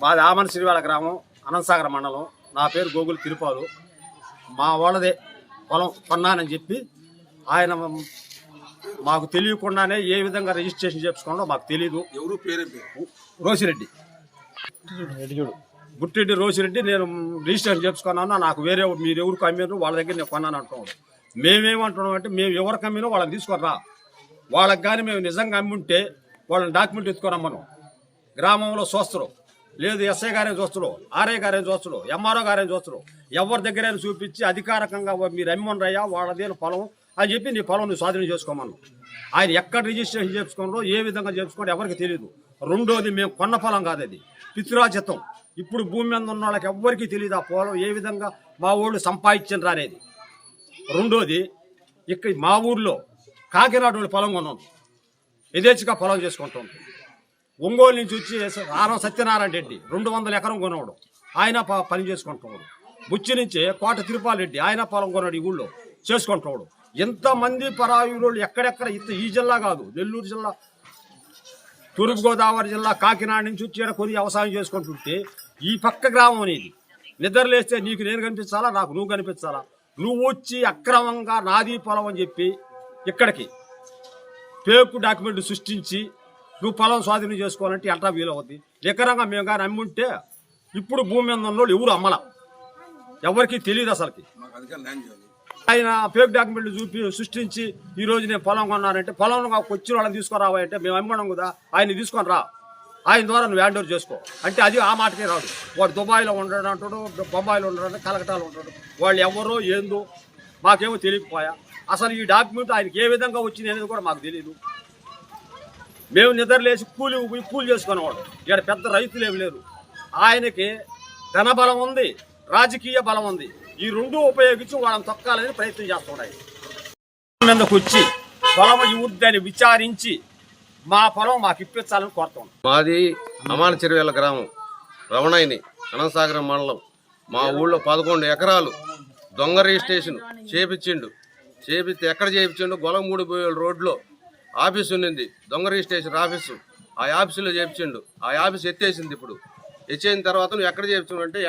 మాది ఆమన శ్రీవాడ గ్రామం, అనంతసాగర్ మండలం. నా పేరు గోగులు తిరుపాలు. మా వాళ్ళదే పొలం కొన్నానని చెప్పి ఆయన మాకు తెలియకుండానే ఏ విధంగా రిజిస్ట్రేషన్ చేసుకోవాలో మాకు తెలియదు. ఎవరు పేరు? రోసిరెడ్డి, గుట్టిరెడ్డి రోసిరెడ్డి. నేను రిజిస్ట్రేషన్ చేసుకున్నాను. నాకు వేరే మీరు ఎవరికి అమ్మారు వాళ్ళ దగ్గర నేను కొన్నాను అంటున్నాడు. మేమేమంటున్నాం అంటే మేము ఎవరికి అమ్మినో వాళ్ళని తీసుకురా, వాళ్ళకి కానీ మేము నిజంగా అమ్ముంటే వాళ్ళని డాక్యుమెంట్ ఎత్తుకోరమ్మను. గ్రామంలో చూస్తారు, లేదు ఎస్ఐ గారేం చూస్తారు, ఆర్ఐ గారేం చూస్తారు, ఎంఆర్ఓ గారేం చూస్తారు. ఎవరి దగ్గరైనా చూపించి అధికారికంగా మీరు అమ్మరయ్యా వాళ్ళదేన పొలం అని చెప్పి నీ పొలం నువ్వు స్వాధీనం చేసుకోమన్నావు. ఆయన ఎక్కడ రిజిస్ట్రేషన్ చేసుకున్నారో ఏ విధంగా చేసుకోండి ఎవరికి తెలియదు. రెండోది మేము కొన్న పొలం కాదు, అది పితృరాజితం. ఇప్పుడు భూమి మీద ఉన్న వాళ్ళకి ఎవ్వరికీ తెలియదు ఆ పొలం ఏ విధంగా మా ఊళ్ళు సంపాదించరు అనేది. రెండోది ఇక్కడ మా ఊర్లో కాకినాడ వాళ్ళు పొలం కొన్నాం, యథేచ్ఛగా పొలం చేసుకుంటూ ఉంటాం. ఒంగోలు నుంచి వచ్చి ఆరం సత్యనారాయణ రెడ్డి 200 ఎకరం కొనేవాడు, ఆయన పని చేసుకుంటున్నాడు. బుచ్చి నుంచి కోట తిరుపాల రెడ్డి ఆయన పొలం కొన్నాడు, ఈ ఊళ్ళో చేసుకుంటున్నాడు. ఎంతమంది పరాయులు ఎక్కడెక్కడ ఈ జిల్లా కాదు, నెల్లూరు జిల్లా, తూర్పుగోదావరి జిల్లా, కాకినాడ నుంచి వచ్చి కొని వ్యవసాయం చేసుకుంటుంటే ఈ పక్క గ్రామం అనేది నిద్రలేస్తే నీకు నేను కనిపించాలా, నాకు నువ్వు కనిపించాలా? నువ్వు వచ్చి అక్రమంగా నాది పొలం అని చెప్పి ఇక్కడికి పేకు డాక్యుమెంట్ సృష్టించి నువ్వు పొలం స్వాధీనం చేసుకోవాలంటే ఎట్లా వీలవుద్ది? ఎకరంగా మేము కానీ అమ్ముంటే ఇప్పుడు భూమి మీద ఉన్న వాళ్ళు ఎవరు అమ్మలా, ఎవరికి తెలియదు అసలుకి. ఆయన ఫేక్ డాక్యుమెంట్లు సృష్టించి ఈ రోజు నేను పొలం కొన్నానంటే పొలం వచ్చిన వాళ్ళని తీసుకురావా అంటే మేము అమ్మడం కదా, ఆయన తీసుకొని రా, ఆయన ద్వారా నువ్వు హ్యాండ్ ఓవర్ చేసుకో అంటే అది ఆ మాటకే రాదు. వాడు దుబాయ్లో ఉండడం అంటాడు, బొంబాయిలో ఉండడం, కలకటాలో ఉంటాడు. వాళ్ళు ఎవరో ఏందో మాకేమో తెలియకపోయా. అసలు ఈ డాక్యుమెంట్ ఆయనకి ఏ విధంగా వచ్చింది అనేది కూడా మాకు తెలియదు. మేము నిద్రలేసి కూలి చేసుకునేవాడు. ఇక్కడ పెద్ద రైతులు ఏమి లేరు. ఆయనకి ధన బలం ఉంది, రాజకీయ బలం ఉంది. ఈ రెండు ఉపయోగించి వాళ్ళని తొక్కాలని ప్రయత్నం చేస్తున్నాయి. మీదకు వచ్చి పొలం ఇవ్వద్దని విచారించి మా పొలం మాకు ఇప్పించాలని కోరుతున్నాం. మాది అమాన చెరువేల గ్రామం, రమణయ్యని, అనంతసాగరం మండలం. మా ఊళ్ళో 11 ఎకరాలు దొంగ రిజిస్ట్రేషన్ చేపిస్తే ఎక్కడ చేయించిండు? గొలమూడిపోయేల రోడ్లో ఆఫీసు ఉన్నింది, దొంగ రిజిస్ట్రేషన్ ఆఫీసు. ఆ ఆఫీసులో చేయించిండు. ఆ ఆఫీసు ఎత్తేసింది. ఇప్పుడు ఎత్తేసిన తర్వాత నువ్వు ఎక్కడ చేయించు అంటే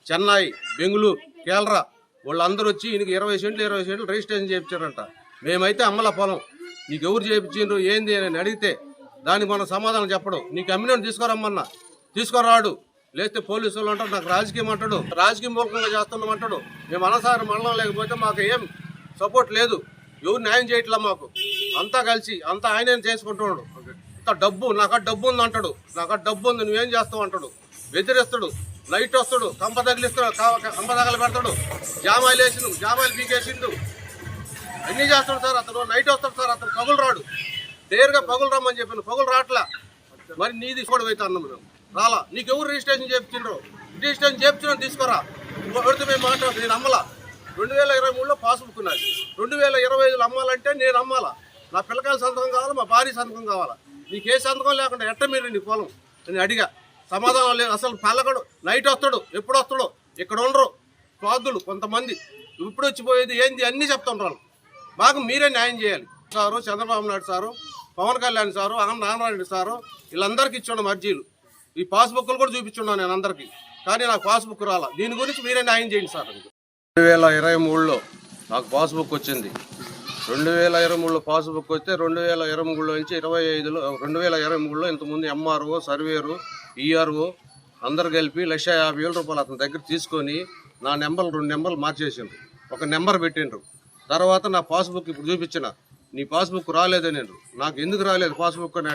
చెన్నై, బెంగళూరు, కేరళ వాళ్ళందరూ వచ్చి ఈయనకి 20 సెంట్లు రిజిస్ట్రేషన్ చేయించారంట. మేమైతే అమ్మల పొలం నీకు ఎవరు చేయించిండ్రు ఏంది అని అడిగితే దానికి మనం సమాధానం చెప్పడం. నీకు అమ్మినోడు తీసుకురమ్మన్నా తీసుకురాడు, లేస్తే పోలీసు వాళ్ళు అంటారు, నాకు రాజకీయం అంటాడు, రాజకీయ మూలకంగా చేస్తున్నామంటాడు. మేము అనంతసాగరం మండలం లేకపోతే మాకు ఏం సపోర్ట్ లేదు, ఎవరు న్యాయం చేయట్లా మాకు. అంతా కలిసి అంతా ఆయన చేసుకుంటున్నాడు. ఇంత డబ్బు నాకు డబ్బు ఉంది అంటాడు, నాకు డబ్బు ఉంది నువ్వేం చేస్తావు అంటాడు, బెదిరిస్తాడు. నైట్ వస్తాడు, కంప తగిలిస్తాడు, కంప తగలు పెడతాడు, జామాయిలు పీకేసిండు, అన్నీ చేస్తాడు సార్. అతను నైట్ వస్తాడు సార్, అతను పగులు రాడు, నేరుగా పగులు రమ్మని చెప్పాను, పగులు రావట్లా. మరి నీది కూడా పోయితే అన్నాం మేము, రాలా. నీకు ఎవరు రిజిస్ట్రేషన్ చేయించిండ్రు? రిజిస్ట్రేషన్ చేయించిన తీసుకురా, పడితే మేము మాట్లాడు. నేను అమ్మలా. 2023లో పాస్బుక్ ఉన్నది, 2025లో అమ్మాలంటే నేను అమ్మాలా. నా పిల్లకాయల సంతకం కావాలా, మా భార్య సంతకం కావాలా. నీకు ఏ సంతకం లేకుండా ఎట్ట మీరు నీ పొలం నేను అడిగా, సమాధానం లేదు. అసలు పల్లకడు, నైట్ వస్తాడు, ఎప్పుడు వస్తాడో, ఇక్కడ ఉండరు స్వార్థులు కొంతమంది. ఇప్పుడు వచ్చిపోయేది ఏంది అన్నీ చెప్తుంటారు. మాకు మీరే న్యాయం చేయాలి sir. Chandrababu Naidu sir, Pawan Kalyan sir, Narayana sir, వీళ్ళందరికీ ఇచ్చున్నాం అర్జీలు. ఈ పాస్బుక్లు కూడా చూపించున్నాను నేను అందరికీ, కానీ నాకు పాస్బుక్ రాలా. దీని గురించి మీరే న్యాయం చేయండి సార్. 2023లో నాకు పాస్బుక్ వచ్చింది. 2023లో పాస్బుక్ వస్తే 2023లో నుంచి 2023లో ఇంతకుముందు ఎంఆర్ఓ, సర్వేరు, ఈఆర్ఓ అందరు కలిపి 1,50,000 రూపాయలు అతని దగ్గర తీసుకొని నా నెంబర్లు 2 నెంబర్లు మార్చేసిండ్రు, ఒక నెంబర్ పెట్టిండ్రు. తర్వాత నా పాస్బుక్ ఇప్పుడు చూపించిన, నీ పాస్బుక్ రాలేదని. నాకు ఎందుకు రాలేదు పాస్బుక్ అని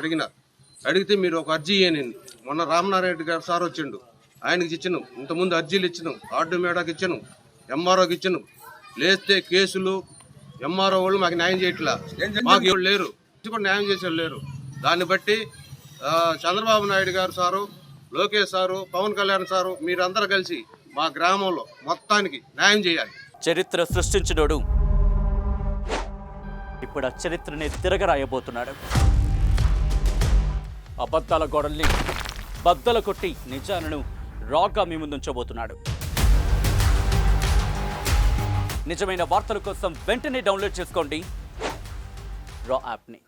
అడిగితే మీరు ఒక అర్జీ ఇయ్యని. మొన్న రామనారాయణ గారు సార్ వచ్చిండు, ఆయనకి ఇచ్చినాం. ఇంతకుముందు అర్జీలు ఇచ్చినాం, ఆర్డీ మేడాకి ఇచ్చినాం, ఎంఆర్ఓకి ఇచ్చినాం. లేస్తే కేసులు ఎంఆర్ఓ వాళ్ళు మాకు న్యాయం చేయట్లా, మాకు ఎవరు లేరు, కూడా న్యాయం చేసేవాళ్ళు లేరు. దాన్ని బట్టి చంద్రబాబు నాయుడు గారు sir, Lokesh sir, Pawan Kalyan sir మీరందరూ కలిసి మా గ్రామంలో మొత్తానికి న్యాయం చేయాలి. చరిత్ర సృష్టించినోడు ఇప్పుడు ఆ చరిత్రని తిరగరాయబోతున్నాడు. అబద్ధాల గోడల్ని బద్దలు కొట్టి నిజాలను రాగా మీ ముందుంచబోతున్నాడు. నిజమైన వార్తల కోసం వెంటనే డౌన్లోడ్ చేసుకోండి రా యాప్ని.